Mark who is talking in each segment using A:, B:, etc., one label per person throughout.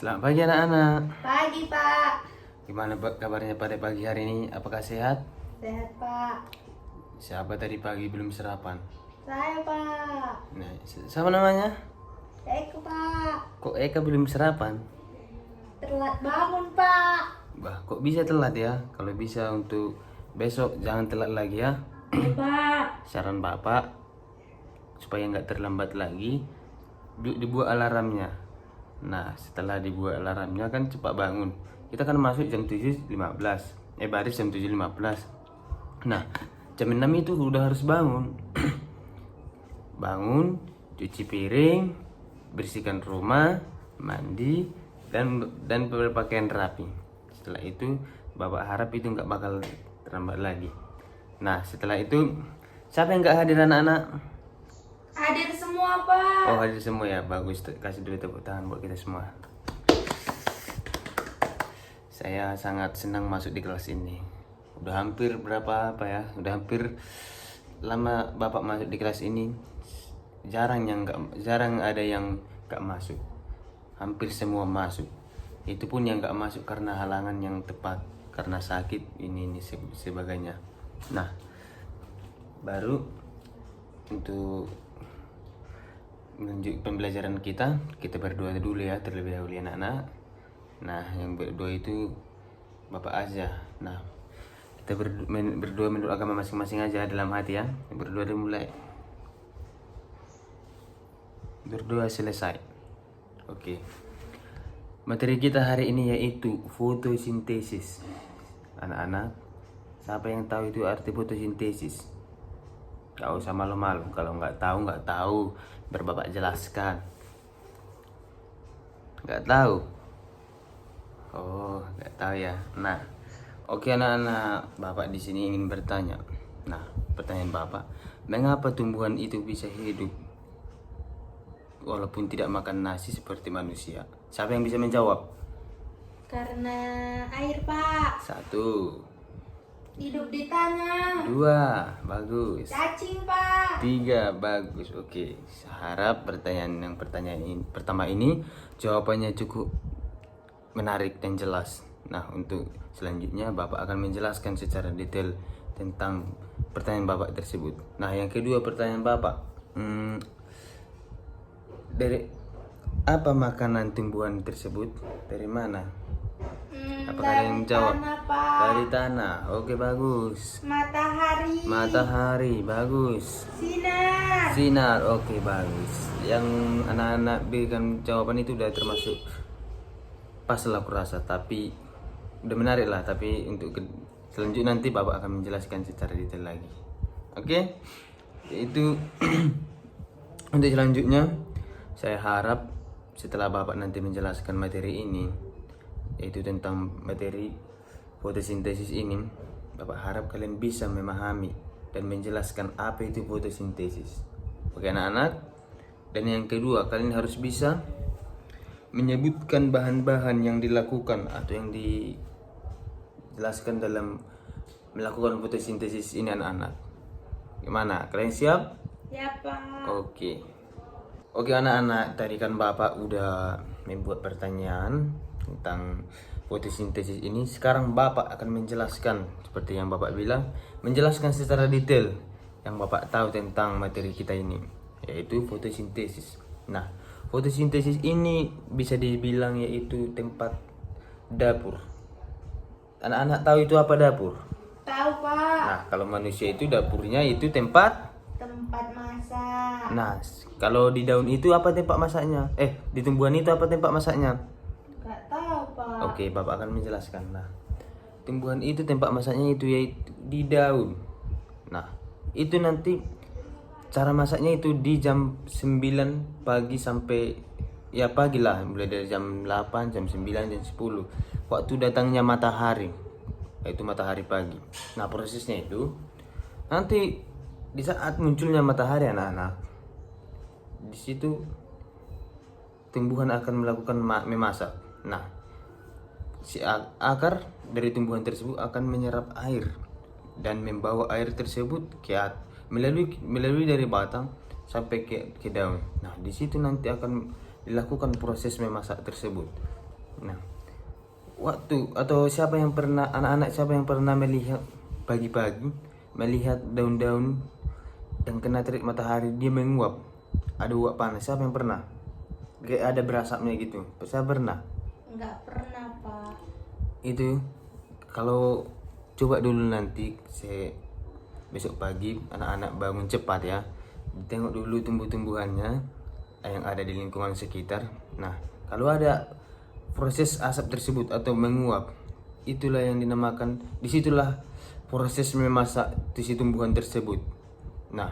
A: Selamat pagi anak-anak.
B: Pagi, Pak.
A: Gimana kabarnya pada pagi hari ini? Apakah sehat?
B: Sehat, Pak.
A: Siapa tadi pagi belum sarapan?
B: Saya, Pak.
A: Nah, siapa namanya?
B: Eko, Pak.
A: Kok Eka belum sarapan?
B: Telat bangun, Pak.
A: Bah, kok bisa telat ya? Kalau bisa untuk besok jangan telat lagi ya.
B: Ya, Pak.
A: Saran bapak supaya nggak terlambat lagi, dibuat alarmnya. Nah, setelah dibuat alarmnya kan cepat bangun. Kita kan masuk jam 7.15. Baris jam 7.15. Nah, jam 6 itu udah harus bangun. Bangun, cuci piring, bersihkan rumah, mandi, dan berpakaian rapi. Setelah itu, bapak harap itu nggak bakal terlambat lagi. Nah, setelah itu, siapa yang nggak hadir anak-anak?
B: Hadir semua, Pak.
A: Oh, hadir semua ya, bagus. Kasih dulu tepuk tangan buat kita semua. Saya sangat senang masuk di kelas ini. Udah hampir udah hampir lama bapak masuk di kelas ini. Jarang ada yang nggak masuk. Hampir semua masuk. Itu pun yang nggak masuk karena halangan yang tepat, karena sakit ini sebagainya. Nah, baru untuk menuju pembelajaran kita berdoa dulu ya terlebih dahulu ya anak-anak. Nah, yang berdoa itu Bapak aja. Nah, kita berdoa menurut agama masing-masing aja dalam hati ya. Berdoa dimulai. Berdoa selesai. Oke. Materi kita hari ini yaitu fotosintesis. Anak-anak, siapa yang tahu itu arti fotosintesis? Gak usah malu-malu. Kalau nggak tahu, biar bapak jelaskan. Nggak tahu? Oh, nggak tahu ya. Nah, oke anak-anak, bapak di sini ingin bertanya. Nah, pertanyaan bapak, mengapa tumbuhan itu bisa hidup walaupun tidak makan nasi seperti manusia? Siapa yang bisa menjawab?
B: Karena air, Pak.
A: 1,
B: Hidup di tanah.
A: 2, bagus.
B: Cacing, Pak.
A: 3, bagus. Oke, harap pertanyaan pertama ini jawabannya cukup menarik dan jelas. Nah, untuk selanjutnya bapak akan menjelaskan secara detail tentang pertanyaan bapak tersebut. Nah, yang kedua pertanyaan bapak, dari apa makanan tumbuhan tersebut? Dari mana? Apakah ada yang jawab?
B: Tanah, Pak.
A: Dari tanah. Oke, bagus.
B: Matahari.
A: Matahari, bagus.
B: Sinar.
A: Sinar, oke, bagus. Yang anak-anak berikan jawaban itu udah termasuk pas lah aku rasa, tapi udah menarik lah. Tapi untuk selanjutnya nanti bapak akan menjelaskan secara detail lagi. Oke, itu untuk selanjutnya saya harap setelah bapak nanti menjelaskan materi ini, yaitu tentang materi fotosintesis ini, bapak harap kalian bisa memahami dan menjelaskan apa itu fotosintesis. Oke anak-anak. Dan yang kedua, kalian harus bisa menyebutkan bahan-bahan yang dilakukan atau yang dijelaskan dalam melakukan fotosintesis ini anak-anak. Gimana? Kalian siap?
B: Ya, Pak.
A: Oke anak-anak, tadi kan bapak udah membuat pertanyaan tentang fotosintesis ini. Sekarang bapak akan menjelaskan seperti yang bapak bilang, menjelaskan secara detail yang bapak tahu tentang materi kita ini, yaitu fotosintesis. Nah, fotosintesis ini bisa dibilang yaitu tempat dapur. Anak-anak tahu itu apa dapur?
B: Tahu, Pak.
A: Nah, kalau manusia itu dapurnya itu tempat.
B: Masak.
A: Nah, kalau di daun itu apa tempat masaknya? Di tumbuhan itu apa tempat masaknya?
B: Gak tahu, Pak.
A: Oke, bapak akan menjelaskan. Nah, tumbuhan itu tempat masaknya itu yaitu di daun. Nah, itu nanti cara masaknya itu di jam 9 pagi sampai ya pagi lah, mulai dari jam 8, jam 9, jam 10. Waktu datangnya matahari, yaitu matahari pagi. Nah, prosesnya itu nanti di saat munculnya matahari anak-anak, di situ tumbuhan akan melakukan memasak. Nah, si akar dari tumbuhan tersebut akan menyerap air dan membawa air tersebut melalui dari batang sampai ke daun. Nah, di situ nanti akan dilakukan proses memasak tersebut. Nah, waktu atau siapa yang pernah anak-anak siapa yang pernah melihat pagi-pagi melihat daun-daun yang kena terik matahari dia menguap, ada uap panas, siapa yang pernah? Kayak ada berasapnya gitu, saya pernah.
B: Enggak pernah, Pak.
A: Itu kalau coba dulu nanti saya besok pagi anak-anak bangun cepat ya, tengok dulu tumbuh-tumbuhannya yang ada di lingkungan sekitar. Nah, kalau ada proses asap tersebut atau menguap, itulah yang dinamakan, disitulah proses memasak si tumbuhan tersebut. Nah,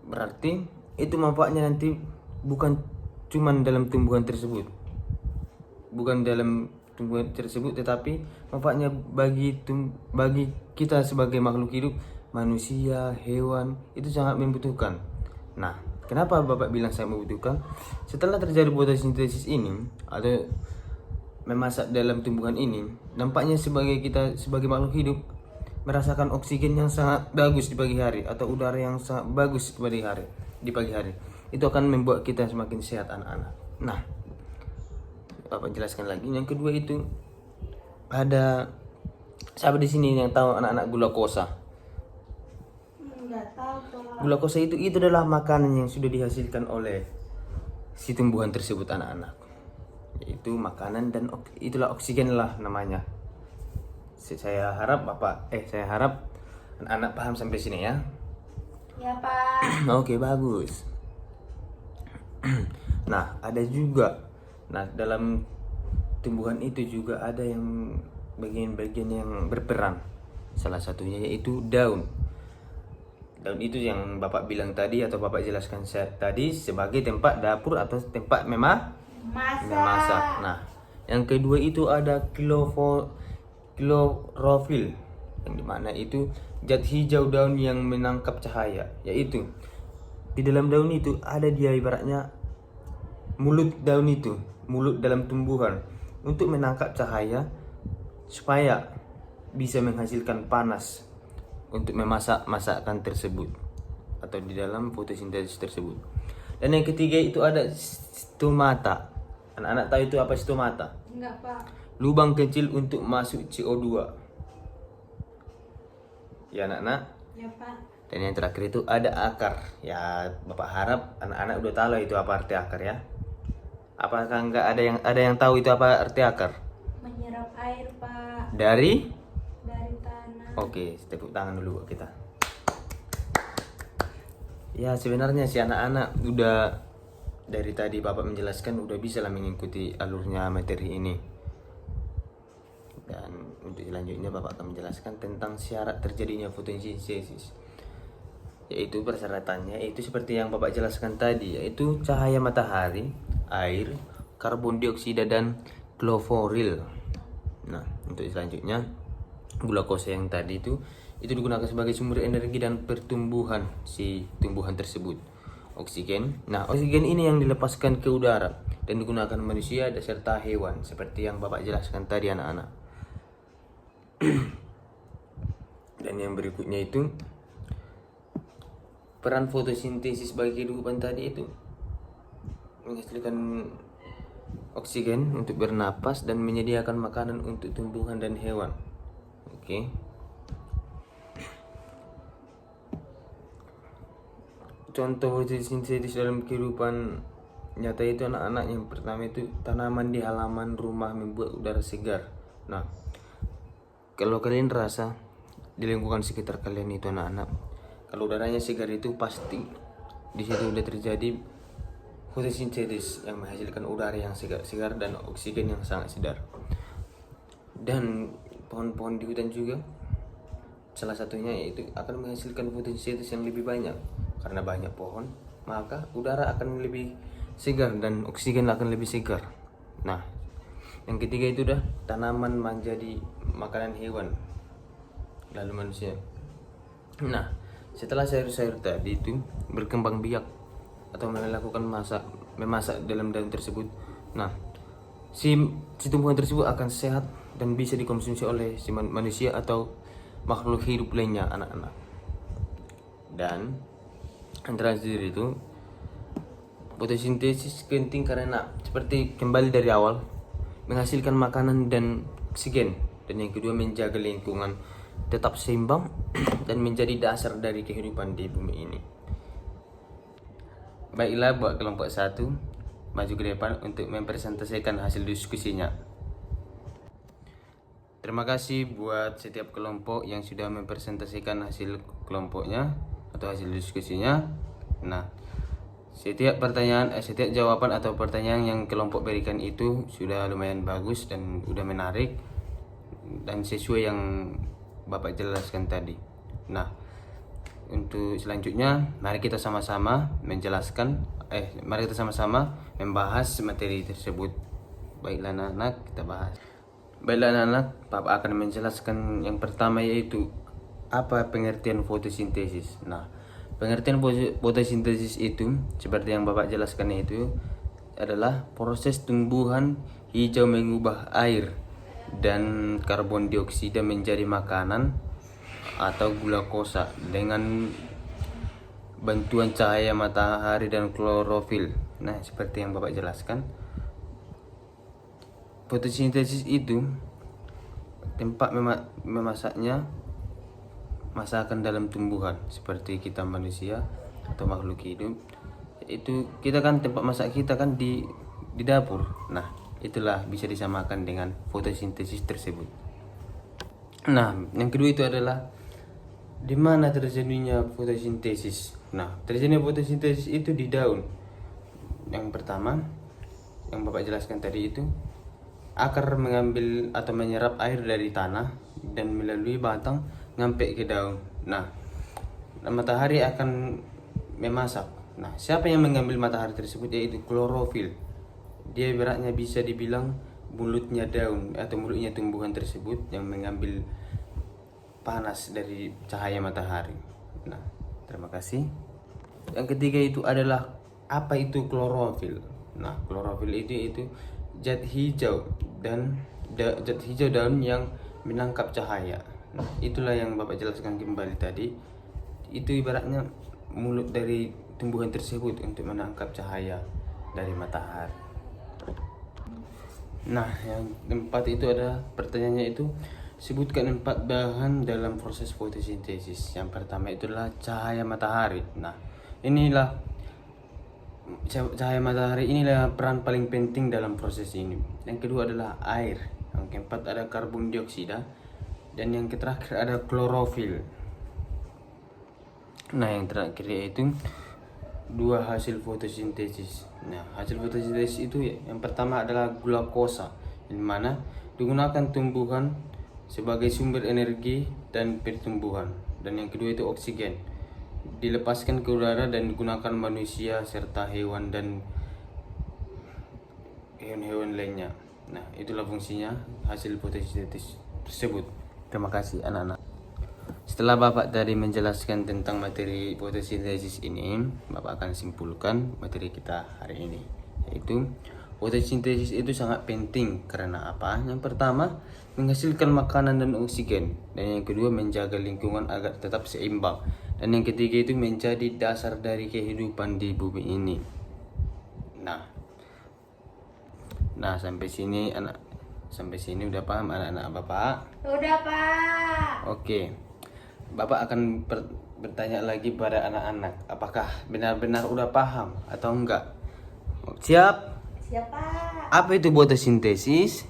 A: berarti itu manfaatnya nanti bukan cuman dalam tumbuhan tersebut, bukan dalam tumbuhan tersebut, tetapi manfaatnya bagi kita sebagai makhluk hidup, manusia, hewan, itu sangat membutuhkan. Nah, kenapa Bapak bilang saya membutuhkan? Setelah terjadi fotosintesis ini atau memasak dalam tumbuhan ini, nampaknya kita sebagai makhluk hidup merasakan oksigen yang sangat bagus di pagi hari atau udara yang sangat bagus di pagi hari. Itu akan membuat kita semakin sehat anak-anak. Nah, Bapak jelaskan lagi. Yang kedua itu ada siapa di sini yang tahu anak-anak glukosa?
B: Enggak tahu, Pak.
A: Glukosa itu adalah makanan yang sudah dihasilkan oleh si tumbuhan tersebut anak-anak. Yaitu makanan dan itulah oksigen lah namanya. Saya harap anak-anak paham sampai sini ya.
B: Ya, Pak.
A: Oke, bagus. Nah, ada juga. Nah, dalam tumbuhan itu juga ada yang bagian-bagian yang berperan. Salah satunya yaitu daun. Daun itu yang Bapak bilang tadi atau Bapak jelaskan tadi sebagai tempat dapur atau tempat memasak. Nah, yang kedua itu ada klorofil, yang dimana itu zat hijau daun yang menangkap cahaya, yaitu di dalam daun itu ada dia ibaratnya mulut dalam tumbuhan untuk menangkap cahaya supaya bisa menghasilkan panas untuk memasak masakan tersebut atau di dalam fotosintesis tersebut. Dan yang ketiga itu ada stomata. Anak-anak tahu itu apa stomata?
B: Enggak, Pak.
A: Lubang kecil untuk masuk CO2. Ya anak-anak.
B: Ya, Pak.
A: Dan yang terakhir itu ada akar. Ya Bapak harap anak-anak udah tahu lah itu apa arti akar ya. Apakah enggak ada yang tahu itu apa arti akar?
B: Menyerap air, Pak.
A: Dari
B: Tanah.
A: Oke, tepuk tangan dulu buat kita. Ya sebenarnya si anak-anak udah dari tadi Bapak menjelaskan udah bisa lah mengikuti alurnya materi ini. Dan untuk selanjutnya Bapak akan menjelaskan tentang syarat terjadinya fotosintesis. Yaitu persyaratannya itu seperti yang Bapak jelaskan tadi, yaitu cahaya matahari, air, karbon dioksida dan klorofil. Nah, untuk selanjutnya glukosa yang tadi itu digunakan sebagai sumber energi dan pertumbuhan si tumbuhan tersebut. Oksigen. Nah, oksigen ini yang dilepaskan ke udara dan digunakan manusia serta hewan seperti yang Bapak jelaskan tadi anak-anak. Dan yang berikutnya itu peran fotosintesis bagi kehidupan tadi itu menghasilkan oksigen untuk bernapas dan menyediakan makanan untuk tumbuhan dan hewan. Oke. Contoh fotosintesis dalam kehidupan nyata itu anak-anak, yang pertama itu tanaman di halaman rumah membuat udara segar. Nah, kalau kalian rasa di lingkungan sekitar kalian itu anak-anak, kalau udaranya segar itu pasti di situ udah terjadi fotosintesis yang menghasilkan udara yang segar dan oksigen yang sangat segar. Dan pohon-pohon di hutan juga salah satunya, yaitu akan menghasilkan fotosintesis yang lebih banyak. Karena banyak pohon, maka udara akan lebih segar dan oksigen akan lebih segar. Nah, yang ketiga itu dah tanaman menjadi makanan hewan lalu manusia. Nah, setelah sayur-sayur tadi itu berkembang biak atau melakukan memasak dalam daun tersebut, nah si tumbuhan tersebut akan sehat dan bisa dikonsumsi oleh si manusia atau makhluk hidup lainnya anak-anak. Dan yang terakhir itu fotosintesis penting karena seperti kembali dari awal menghasilkan makanan dan oksigen, dan yang kedua menjaga lingkungan tetap seimbang dan menjadi dasar dari kehidupan di bumi ini. Baiklah, buat kelompok 1 maju ke depan untuk mempresentasikan hasil diskusinya. Terima kasih buat setiap kelompok yang sudah mempresentasikan hasil kelompoknya atau hasil diskusinya. Nah, setiap jawaban atau pertanyaan yang kelompok berikan itu sudah lumayan bagus dan sudah menarik dan sesuai yang Bapak jelaskan tadi. Nah, untuk selanjutnya mari kita sama-sama membahas materi tersebut. Baiklah anak-anak, kita bahas. Baiklah anak-anak, Bapak akan menjelaskan yang pertama, yaitu apa pengertian fotosintesis. Nah, pengertian fotosintesis itu seperti yang Bapak jelaskan itu adalah proses tumbuhan hijau mengubah air dan karbon dioksida menjadi makanan atau glukosa dengan bantuan cahaya matahari dan klorofil. Nah, seperti yang Bapak jelaskan, fotosintesis itu tempat memasaknya masakan dalam tumbuhan seperti kita manusia atau makhluk hidup. Itu kita kan tempat masak kita kan di dapur. Nah, itulah bisa disamakan dengan fotosintesis tersebut. Nah, yang kedua itu adalah di mana terjadinya fotosintesis. Nah, terjadinya fotosintesis itu di daun. Yang pertama yang Bapak jelaskan tadi itu, akar mengambil atau menyerap air dari tanah dan melalui batang sampai ke daun. Nah, matahari akan memasak. Nah, siapa yang mengambil matahari tersebut? Yaitu klorofil. Dia ibaratnya bisa dibilang mulutnya daun atau mulutnya tumbuhan tersebut yang mengambil panas dari cahaya matahari. Nah, terima kasih. Yang ketiga itu adalah apa itu klorofil. Nah, klorofil itu zat hijau daun yang menangkap cahaya. Nah, itulah yang Bapak jelaskan kembali tadi. Itu ibaratnya mulut dari tumbuhan tersebut untuk menangkap cahaya dari matahari. Nah, yang keempat itu ada pertanyaannya itu, sebutkan 4 bahan dalam proses fotosintesis. Yang pertama itulah cahaya matahari. Nah, inilah cahaya matahari inilah peran paling penting dalam proses ini. Yang kedua adalah air. Yang keempat ada karbon dioksida, dan yang terakhir ada klorofil. Nah, yang terakhir yaitu 2 hasil fotosintesis. Nah, hasil fotosintesis itu yang pertama adalah glukosa, yang mana digunakan tumbuhan sebagai sumber energi dan pertumbuhan, dan yang kedua itu oksigen, dilepaskan ke udara dan digunakan manusia serta hewan dan hewan-hewan lainnya. Nah, itulah fungsinya hasil fotosintesis tersebut. Terima kasih anak-anak. Setelah Bapak tadi menjelaskan tentang materi fotosintesis ini, Bapak akan simpulkan materi kita hari ini, yaitu fotosintesis itu sangat penting karena apa? Yang pertama, menghasilkan makanan dan oksigen, dan yang kedua menjaga lingkungan agar tetap seimbang, dan yang ketiga itu menjadi dasar dari kehidupan di bumi ini. Nah, sampai sini udah paham anak-anak Bapak?
B: Udah, Pak.
A: Oke. Bapak akan bertanya lagi pada anak-anak, apakah benar-benar udah paham atau enggak? Siap?
B: Siapa?
A: Apa itu fotosintesis?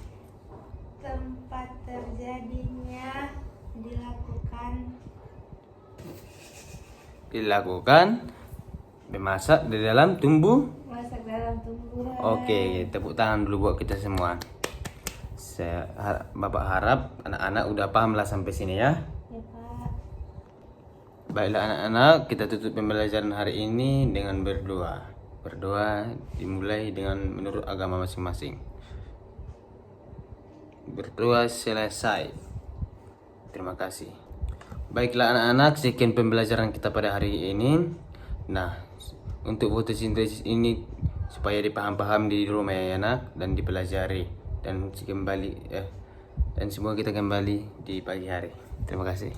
B: Tempat terjadinya
A: Dilakukan memasak di dalam
B: masak dalam tumbuhan.
A: Oke, tepuk tangan dulu buat kita semua. Bapak harap anak-anak udah paham lah sampai sini ya.
B: Ya, Pak.
A: Baiklah anak-anak, kita tutup pembelajaran hari ini dengan berdoa. Berdoa dimulai dengan menurut agama masing-masing. Berdoa selesai. Terima kasih. Baiklah anak-anak, sekian pembelajaran kita pada hari ini. Nah, untuk fotosintesis ini supaya dipaham-paham di rumah ya anak, dan dipelajari dan semoga kita kembali di pagi hari. Terima kasih.